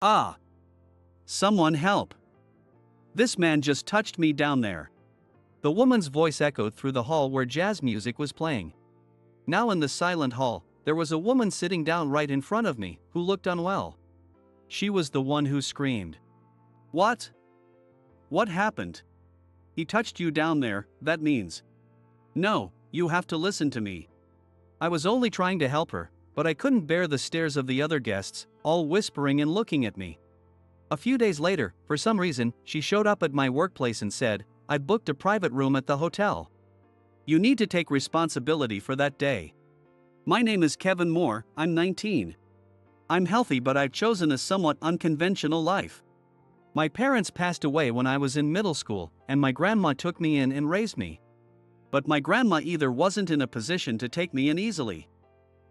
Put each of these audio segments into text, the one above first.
Ah! Someone help! This man just touched me down there. The woman's voice echoed through the hall where jazz music was playing. Now in the silent hall, there was a woman sitting down right in front of me, who looked unwell. She was the one who screamed. What? What happened? He touched you down there, that means. No, you have to listen to me. I was only trying to help her, but I couldn't bear the stares of the other guests, all whispering and looking at me. A few days later, for some reason, she showed up at my workplace and said, "I booked a private room at the hotel. You need to take responsibility for that day." My name is Kevin Moore, I'm 19. I'm healthy, but I've chosen a somewhat unconventional life. My parents passed away when I was in middle school, and my grandma took me in and raised me. But my grandma either wasn't in a position to take me in easily.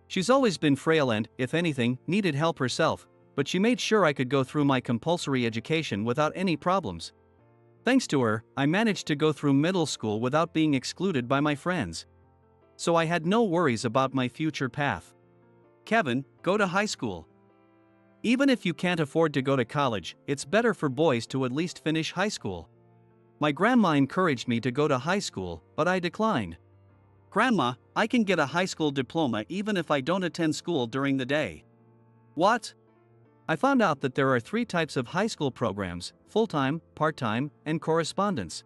She's always been frail and, if anything, needed help herself, but she made sure I could go through my compulsory education without any problems. Thanks to her, I managed to go through middle school without being excluded by my friends. So I had no worries about my future path. Kevin, go to high school. Even if you can't afford to go to college, it's better for boys to at least finish high school. My grandma encouraged me to go to high school, but I declined. Grandma, I can get a high school diploma even if I don't attend school during the day. What? I found out that there are 3 types of high school programs: full-time, part-time, and correspondence.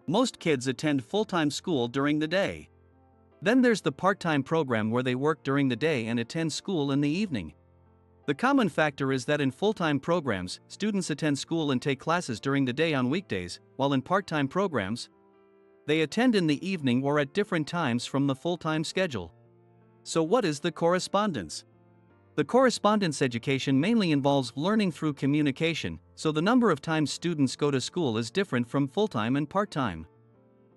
Most kids attend full-time school during the day. Then there's the part-time program where they work during the day and attend school in the evening. The common factor is that in full-time programs, students attend school and take classes during the day on weekdays, while in part-time programs, they attend in the evening or at different times from the full-time schedule. So what is the correspondence? The correspondence education mainly involves learning through communication, so the number of times students go to school is different from full-time and part-time.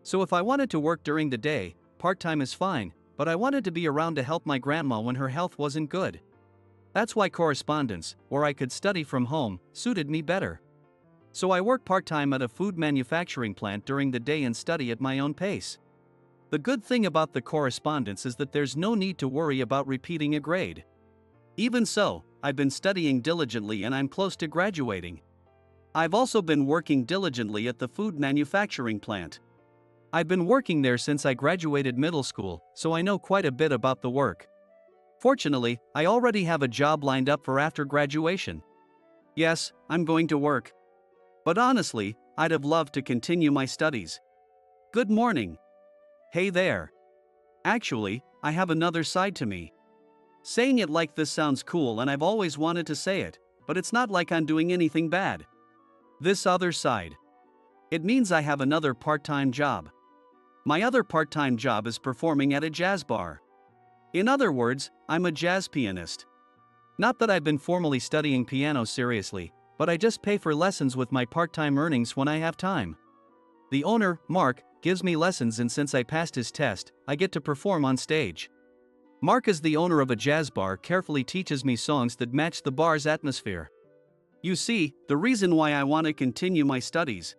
So if I wanted to work during the day, part-time is fine, but I wanted to be around to help my grandma when her health wasn't good. That's why correspondence, where I could study from home, suited me better. So I work part-time at a food manufacturing plant during the day and study at my own pace. The good thing about the correspondence is that there's no need to worry about repeating a grade. Even so, I've been studying diligently and I'm close to graduating. I've also been working diligently at the food manufacturing plant. I've been working there since I graduated middle school, so I know quite a bit about the work. Fortunately, I already have a job lined up for after graduation. Yes, I'm going to work. But honestly, I'd have loved to continue my studies. Good morning. Hey there. Actually, I have another side to me. Saying it like this sounds cool and I've always wanted to say it, but it's not like I'm doing anything bad. This other side. It means I have another part-time job. My other part-time job is performing at a jazz bar. In other words, I'm a jazz pianist. Not that I've been formally studying piano seriously, but I just pay for lessons with my part-time earnings when I have time. The owner, Mark, gives me lessons, and since I passed his test, I get to perform on stage. Mark, as the owner of a jazz bar, carefully teaches me songs that match the bar's atmosphere. You see, the reason why I want to continue my studies.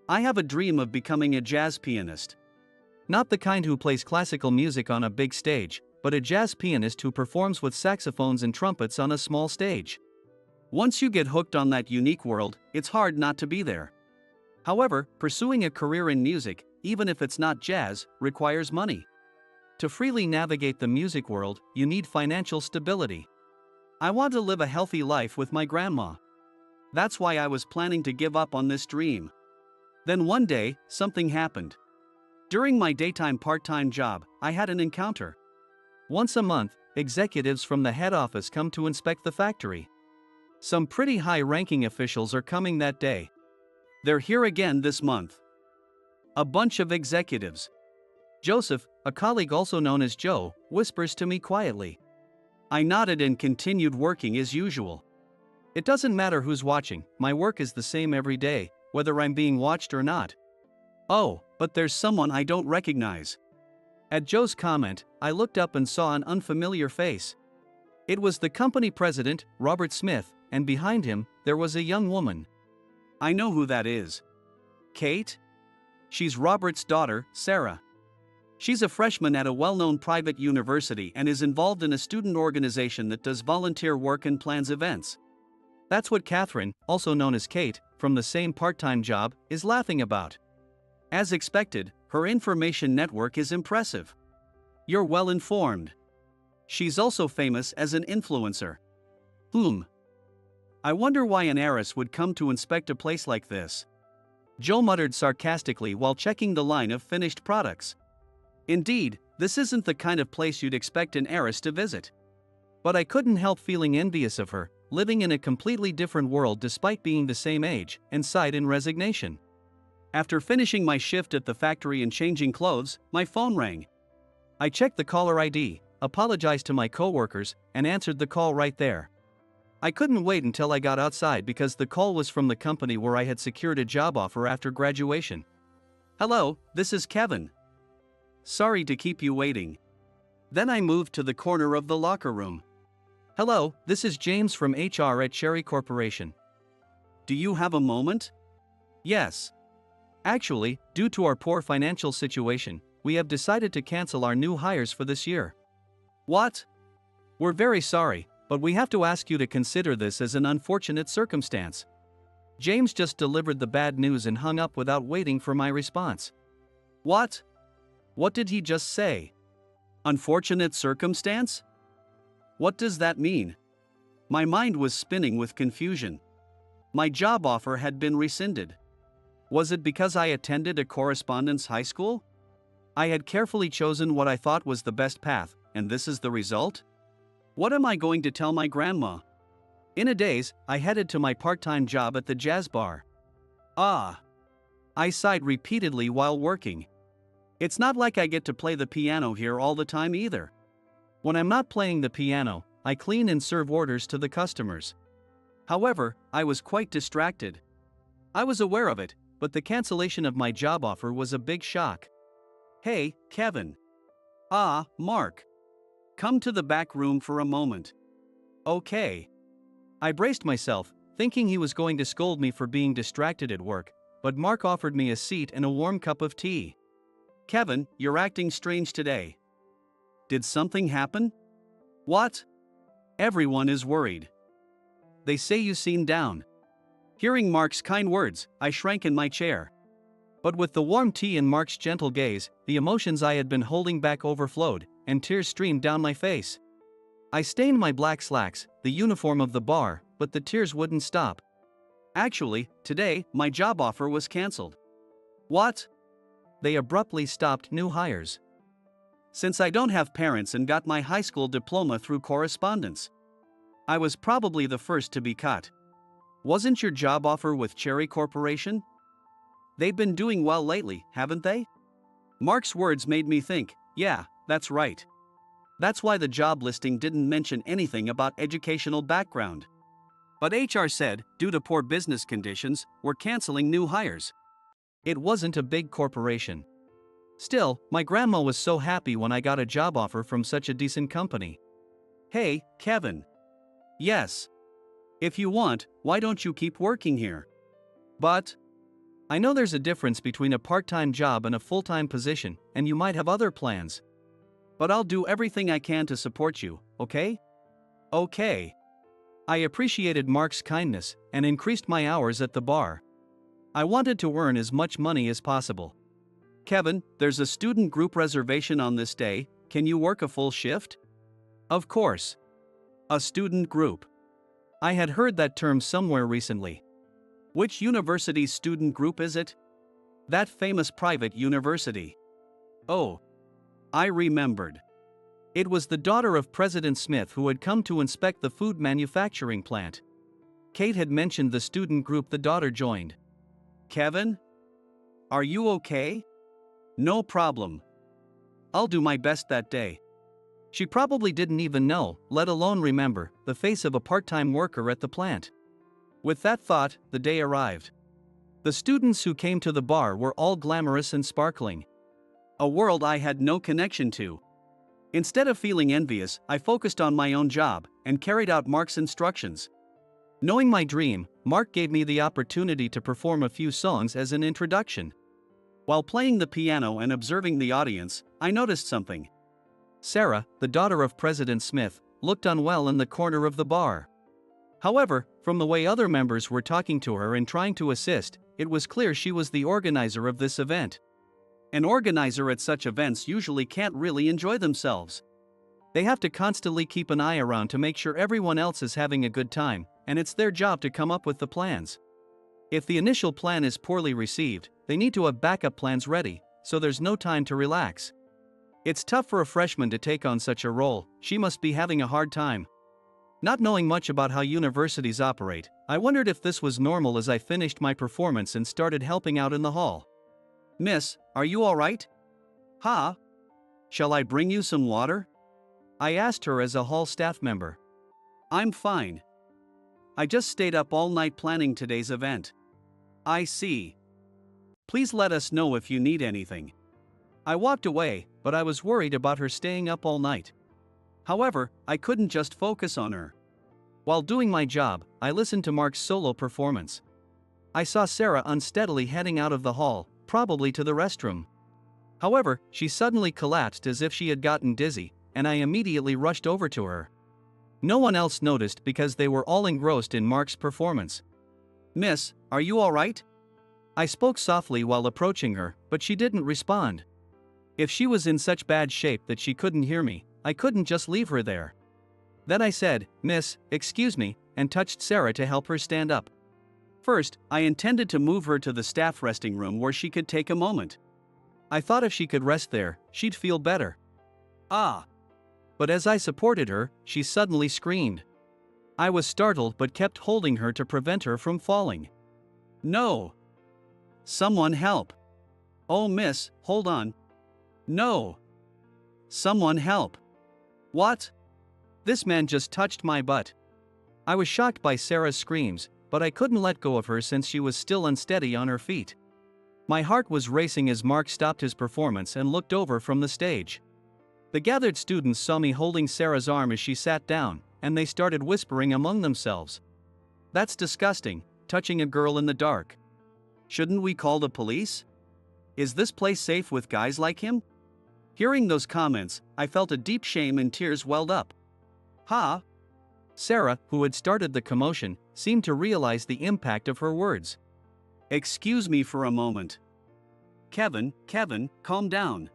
I have a dream of becoming a jazz pianist. Not the kind who plays classical music on a big stage, but a jazz pianist who performs with saxophones and trumpets on a small stage. Once you get hooked on that unique world, it's hard not to be there. However, pursuing a career in music, even if it's not jazz, requires money. To freely navigate the music world, you need financial stability. I want to live a healthy life with my grandma. That's why I was planning to give up on this dream. Then one day, something happened. During my daytime part-time job, I had an encounter. Once a month, executives from the head office come to inspect the factory. Some pretty high-ranking officials are coming that day. They're here again this month. A bunch of executives. Joseph, a colleague also known as Joe, whispers to me quietly. I nodded and continued working as usual. It doesn't matter who's watching, my work is the same every day, whether I'm being watched or not. Oh, but there's someone I don't recognize. At Joe's comment, I looked up and saw an unfamiliar face. It was the company president, Robert Smith, and behind him, there was a young woman. I know who that is. Kate? She's Robert's daughter, Sarah. She's a freshman at a well-known private university and is involved in a student organization that does volunteer work and plans events. That's what Catherine, also known as Kate, from the same part-time job, is laughing about. As expected, her information network is impressive. You're well informed. She's also famous as an influencer. I wonder why an heiress would come to inspect a place like this. Joe muttered sarcastically while checking the line of finished products. Indeed, this isn't the kind of place you'd expect an heiress to visit. But I couldn't help feeling envious of her, living in a completely different world despite being the same age, and sighed in resignation. After finishing my shift at the factory and changing clothes, my phone rang. I checked the caller ID, apologized to my coworkers, and answered the call right there. I couldn't wait until I got outside because the call was from the company where I had secured a job offer after graduation. Hello, this is Kevin. Sorry to keep you waiting. Then I moved to the corner of the locker room. Hello, this is James from HR at Cherry Corporation. Do you have a moment? Yes. Actually, due to our poor financial situation, we have decided to cancel our new hires for this year. What? We're very sorry, but we have to ask you to consider this as an unfortunate circumstance. James just delivered the bad news and hung up without waiting for my response. What? What did he just say? Unfortunate circumstance? What does that mean? My mind was spinning with confusion. My job offer had been rescinded. Was it because I attended a correspondence high school? I had carefully chosen what I thought was the best path, and this is the result? What am I going to tell my grandma? In a daze, I headed to my part-time job at the jazz bar. I sighed repeatedly while working. It's not like I get to play the piano here all the time either. When I'm not playing the piano, I clean and serve orders to the customers. However, I was quite distracted. I was aware of it, but the cancellation of my job offer was a big shock. Hey, Kevin. Mark. Come to the back room for a moment. Okay. I braced myself, thinking he was going to scold me for being distracted at work, but Mark offered me a seat and a warm cup of tea. Kevin, you're acting strange today. Did something happen? What? Everyone is worried. They say you seem down. Hearing Mark's kind words, I shrank in my chair. But with the warm tea and Mark's gentle gaze, the emotions I had been holding back overflowed, and tears streamed down my face. I stained my black slacks, the uniform of the bar, but the tears wouldn't stop. Actually, today, my job offer was canceled. What? They abruptly stopped new hires. Since I don't have parents and got my high school diploma through correspondence, I was probably the first to be cut. Wasn't your job offer with Cherry Corporation? They've been doing well lately, haven't they? Mark's words made me think, yeah, that's right. That's why the job listing didn't mention anything about educational background. But HR said, due to poor business conditions, we're canceling new hires. It wasn't a big corporation. Still, my grandma was so happy when I got a job offer from such a decent company. Hey, Kevin. Yes. If you want, why don't you keep working here? But I know there's a difference between a part-time job and a full-time position, and you might have other plans. But I'll do everything I can to support you, okay? Okay. I appreciated Mark's kindness and increased my hours at the bar. I wanted to earn as much money as possible. Kevin, there's a student group reservation on this day, can you work a full shift? Of course. A student group. I had heard that term somewhere recently. Which university's student group is it? That famous private university. Oh. I remembered. It was the daughter of President Smith who had come to inspect the food manufacturing plant. Kate had mentioned the student group the daughter joined. Kevin? Are you okay? No problem. I'll do my best that day. She probably didn't even know, let alone remember, the face of a part-time worker at the plant. With that thought, the day arrived. The students who came to the bar were all glamorous and sparkling. A world I had no connection to. Instead of feeling envious, I focused on my own job and carried out Mark's instructions. Knowing my dream, Mark gave me the opportunity to perform a few songs as an introduction. While playing the piano and observing the audience, I noticed something. Sarah, the daughter of President Smith, looked unwell in the corner of the bar. However, from the way other members were talking to her and trying to assist, it was clear she was the organizer of this event. An organizer at such events usually can't really enjoy themselves. They have to constantly keep an eye around to make sure everyone else is having a good time, and it's their job to come up with the plans. If the initial plan is poorly received, they need to have backup plans ready, so there's no time to relax. It's tough for a freshman to take on such a role. She must be having a hard time. Not knowing much about how universities operate, I wondered if this was normal as I finished my performance and started helping out in the hall. "Miss, are you all right? Ha? Shall I bring you some water?" I asked her as a hall staff member. "I'm fine. I just stayed up all night planning today's event." "I see. Please let us know if you need anything." I walked away, but I was worried about her staying up all night. However, I couldn't just focus on her. While doing my job, I listened to Mark's solo performance. I saw Sarah unsteadily heading out of the hall, probably to the restroom. However, she suddenly collapsed as if she had gotten dizzy, and I immediately rushed over to her. No one else noticed because they were all engrossed in Mark's performance. "Miss, are you all right?" I spoke softly while approaching her, but she didn't respond. If she was in such bad shape that she couldn't hear me, I couldn't just leave her there. Then I said, "Miss, excuse me," and touched Sarah to help her stand up. First, I intended to move her to the staff resting room where she could take a moment. I thought if she could rest there, she'd feel better. Ah! But as I supported her, she suddenly screamed. I was startled but kept holding her to prevent her from falling. "No! Someone help! Oh, miss, hold on! No! Someone help! What? This man just touched my butt." I was shocked by Sarah's screams, but I couldn't let go of her since she was still unsteady on her feet. My heart was racing as Mark stopped his performance and looked over from the stage. The gathered students saw me holding Sarah's arm as she sat down, and they started whispering among themselves. "That's disgusting, touching a girl in the dark. Shouldn't we call the police? Is this place safe with guys like him?" Hearing those comments, I felt a deep shame and tears welled up. "Ha!" Sarah, who had started the commotion, seemed to realize the impact of her words. "Excuse me for a moment. Kevin, calm down.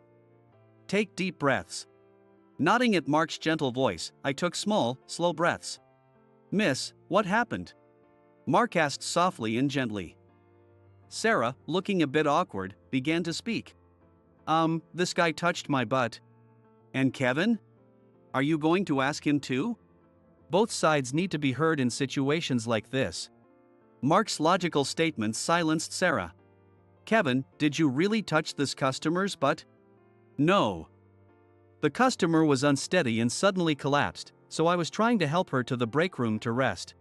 Take deep breaths." Nodding at Mark's gentle voice, I took small, slow breaths. "Miss, what happened?" Mark asked softly and gently. Sarah, looking a bit awkward, began to speak. This guy touched my butt." "And Kevin? Are you going to ask him too?" Both sides need to be heard in situations like this. Mark's logical statements silenced Sarah. "Kevin, did you really touch this customer's butt?" "No." The customer was unsteady and suddenly collapsed, so I was trying to help her to the break room to rest.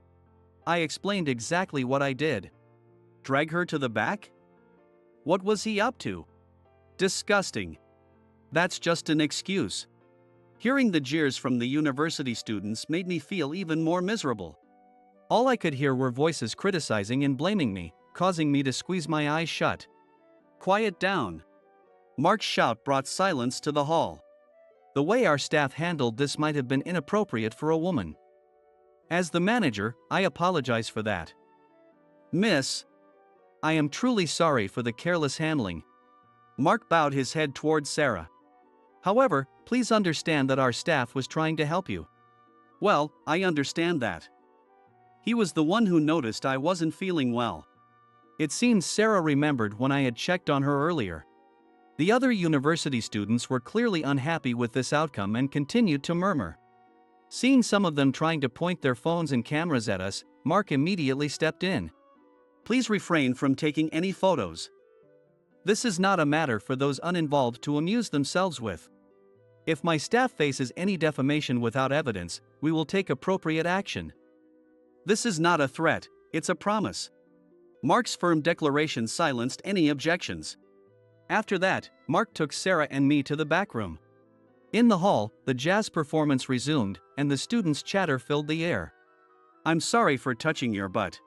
I explained exactly what I did. "Drag her to the back? What was he up to? Disgusting. That's just an excuse." Hearing the jeers from the university students made me feel even more miserable. All I could hear were voices criticizing and blaming me, causing me to squeeze my eyes shut. "Quiet down." Mark's shout brought silence to the hall. The way our staff handled this might have been inappropriate for a woman. As the manager, I apologize for that. "Miss, I am truly sorry for the careless handling." Mark bowed his head towards Sarah. "However, please understand that our staff was trying to help you." "Well, I understand that. He was the one who noticed I wasn't feeling well." It seems Sarah remembered when I had checked on her earlier. The other university students were clearly unhappy with this outcome and continued to murmur. Seeing some of them trying to point their phones and cameras at us, Mark immediately stepped in. "Please refrain from taking any photos. This is not a matter for those uninvolved to amuse themselves with. If my staff faces any defamation without evidence, we will take appropriate action." This is not a threat, it's a promise. Mark's firm declaration silenced any objections. After that, Mark took Sarah and me to the back room. In the hall, the jazz performance resumed, and the students' chatter filled the air. "I'm sorry for touching your butt.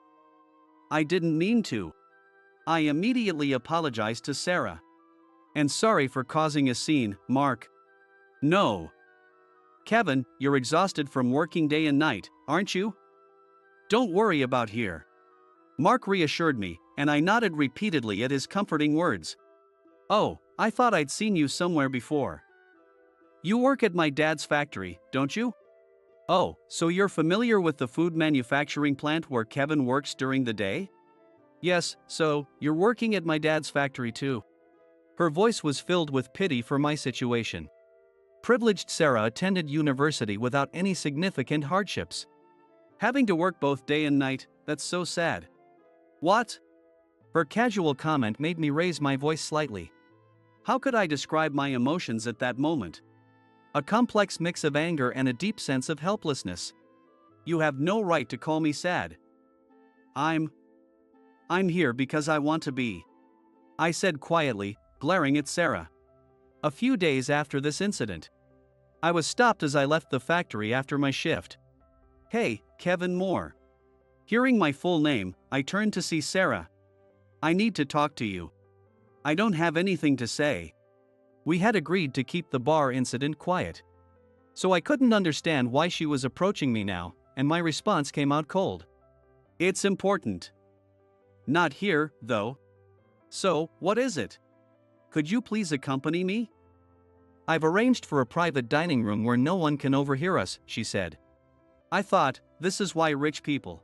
I didn't mean to." I immediately apologized to Sarah. "And sorry for causing a scene, Mark." "No. Kevin, you're exhausted from working day and night, aren't you?" Don't worry about here. Mark reassured me, and I nodded repeatedly at his comforting words. Oh, I thought I'd seen you somewhere before. You work at my dad's factory, don't you? Oh, so you're familiar with the food manufacturing plant where Kevin works during the day? Yes, so, you're working at my dad's factory too. Her voice was filled with pity for my situation. Privileged Sarah attended university without any significant hardships. Having to work both day and night, that's so sad. What? Her casual comment made me raise my voice slightly. How could I describe my emotions at that moment? A complex mix of anger and a deep sense of helplessness. You have no right to call me sad. I'm here because I want to be, I said quietly, glaring at Sarah. A few days after this incident, I was stopped as I left the factory after my shift. Hey, Kevin Moore. Hearing my full name, I turned to see Sarah. I need to talk to you. I don't have anything to say. We had agreed to keep the bar incident quiet. So I couldn't understand why she was approaching me now, and my response came out cold. It's important. Not here, though. So, what is it? Could you please accompany me? I've arranged for a private dining room where no one can overhear us, she said. I thought, this is why rich people.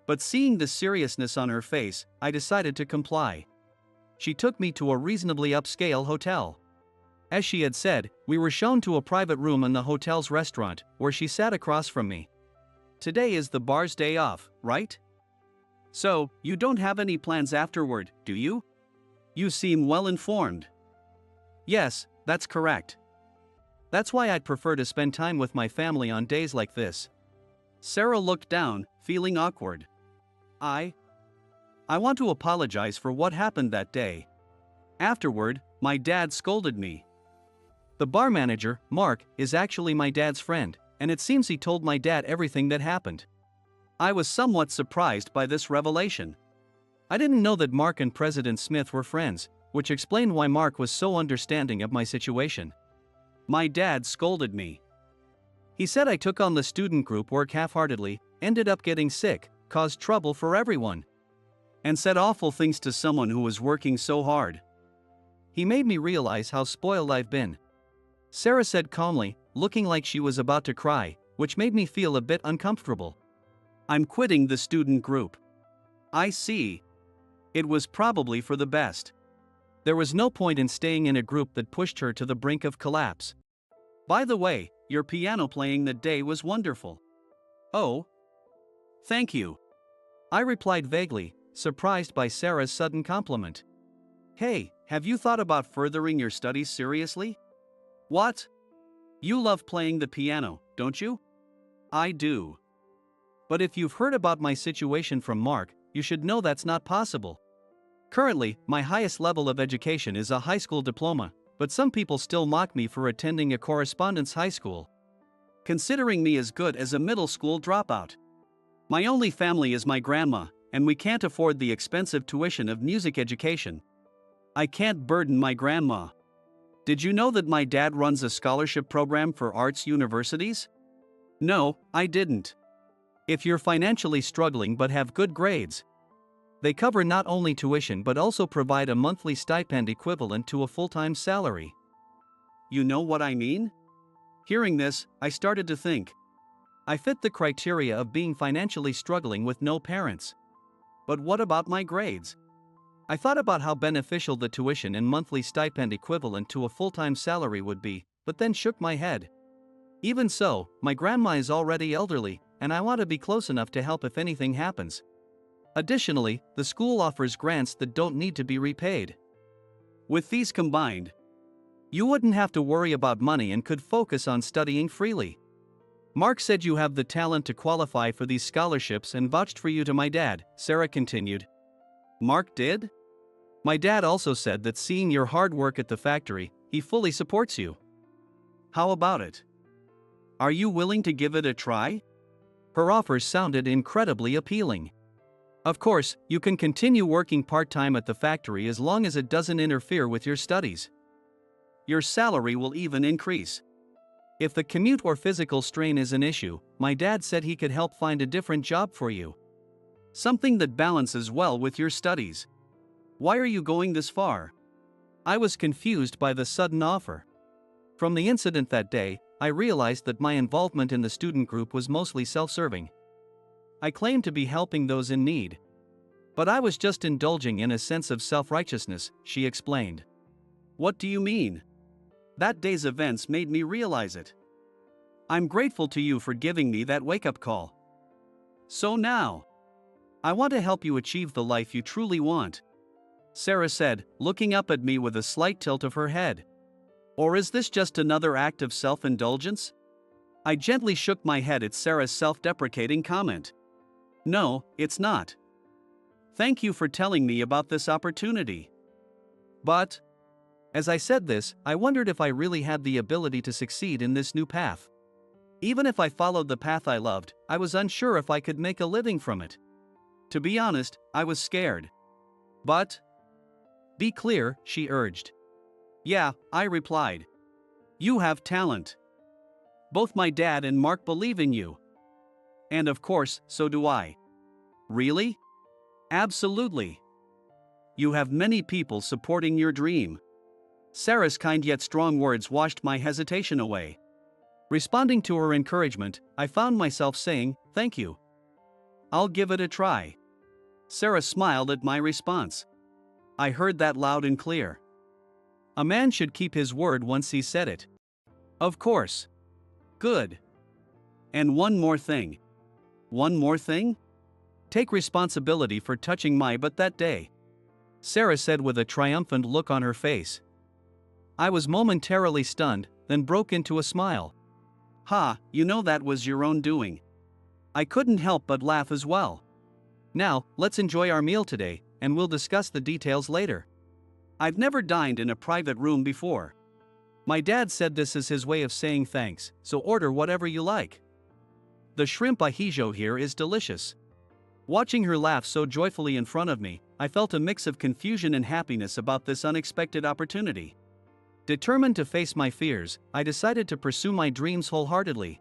But seeing the seriousness on her face, I decided to comply. She took me to a reasonably upscale hotel. As she had said, we were shown to a private room in the hotel's restaurant, where she sat across from me. Today is the bar's day off, right? So, you don't have any plans afterward, do you? You seem well informed. Yes, that's correct. That's why I'd prefer to spend time with my family on days like this. Sarah looked down, feeling awkward. I want to apologize for what happened that day. Afterward, my dad scolded me. The bar manager, Mark, is actually my dad's friend, and it seems he told my dad everything that happened. I was somewhat surprised by this revelation. I didn't know that Mark and President Smith were friends, which explained why Mark was so understanding of my situation. My dad scolded me. He said I took on the student group work half-heartedly, ended up getting sick, caused trouble for everyone, and said awful things to someone who was working so hard. He made me realize how spoiled I've been. Sarah said calmly, looking like she was about to cry, which made me feel a bit uncomfortable. I'm quitting the student group. I see. It was probably for the best. There was no point in staying in a group that pushed her to the brink of collapse. By the way, your piano playing that day was wonderful. Oh? Thank you. I replied vaguely, surprised by Sarah's sudden compliment. Hey, have you thought about furthering your studies seriously? What? You love playing the piano, don't you? I do. But if you've heard about my situation from Mark, you should know that's not possible. Currently, my highest level of education is a high school diploma, but some people still mock me for attending a correspondence high school, considering me as good as a middle school dropout. My only family is my grandma, and we can't afford the expensive tuition of music education. I can't burden my grandma. Did you know that my dad runs a scholarship program for arts universities? No, I didn't. If you're financially struggling but have good grades, they cover not only tuition but also provide a monthly stipend equivalent to a full-time salary. You know what I mean? Hearing this, I started to think. I fit the criteria of being financially struggling with no parents. But what about my grades? I thought about how beneficial the tuition and monthly stipend equivalent to a full-time salary would be, but then shook my head. Even so, my grandma is already elderly, and I want to be close enough to help if anything happens. Additionally, the school offers grants that don't need to be repaid. With these combined, you wouldn't have to worry about money and could focus on studying freely. Mark said you have the talent to qualify for these scholarships and vouched for you to my dad, Sarah continued. Mark did? My dad also said that seeing your hard work at the factory, he fully supports you. How about it? Are you willing to give it a try? Her offers sounded incredibly appealing. Of course, you can continue working part-time at the factory as long as it doesn't interfere with your studies. Your salary will even increase. If the commute or physical strain is an issue, my dad said he could help find a different job for you. Something that balances well with your studies. Why are you going this far? I was confused by the sudden offer. From the incident that day, I realized that my involvement in the student group was mostly self-serving. I claimed to be helping those in need. But I was just indulging in a sense of self-righteousness, she explained. What do you mean? That day's events made me realize it. I'm grateful to you for giving me that wake-up call. So now, I want to help you achieve the life you truly want, Sarah said, looking up at me with a slight tilt of her head. Or is this just another act of self-indulgence? I gently shook my head at Sarah's self-deprecating comment. No, it's not. Thank you for telling me about this opportunity. But, as I said this, I wondered if I really had the ability to succeed in this new path. Even if I followed the path I loved, I was unsure if I could make a living from it. To be honest, I was scared. But, be clear, she urged. Yeah, I replied. You have talent. Both my dad and Mark believe in you. And of course, so do I. Really? Absolutely. You have many people supporting your dream. Sarah's kind yet strong words washed my hesitation away. Responding to her encouragement, I found myself saying, thank you. I'll give it a try. Sarah smiled at my response. I heard that loud and clear. A man should keep his word once he said it. Of course. Good. And one more thing. One more thing? Take responsibility for touching my butt that day, Sarah said with a triumphant look on her face. I was momentarily stunned, then broke into a smile. Ha, you know that was your own doing. I couldn't help but laugh as well. Now, let's enjoy our meal today, and we'll discuss the details later. I've never dined in a private room before. My dad said this is his way of saying thanks, so order whatever you like. The shrimp ahijo here is delicious. Watching her laugh so joyfully in front of me, I felt a mix of confusion and happiness about this unexpected opportunity. Determined to face my fears, I decided to pursue my dreams wholeheartedly.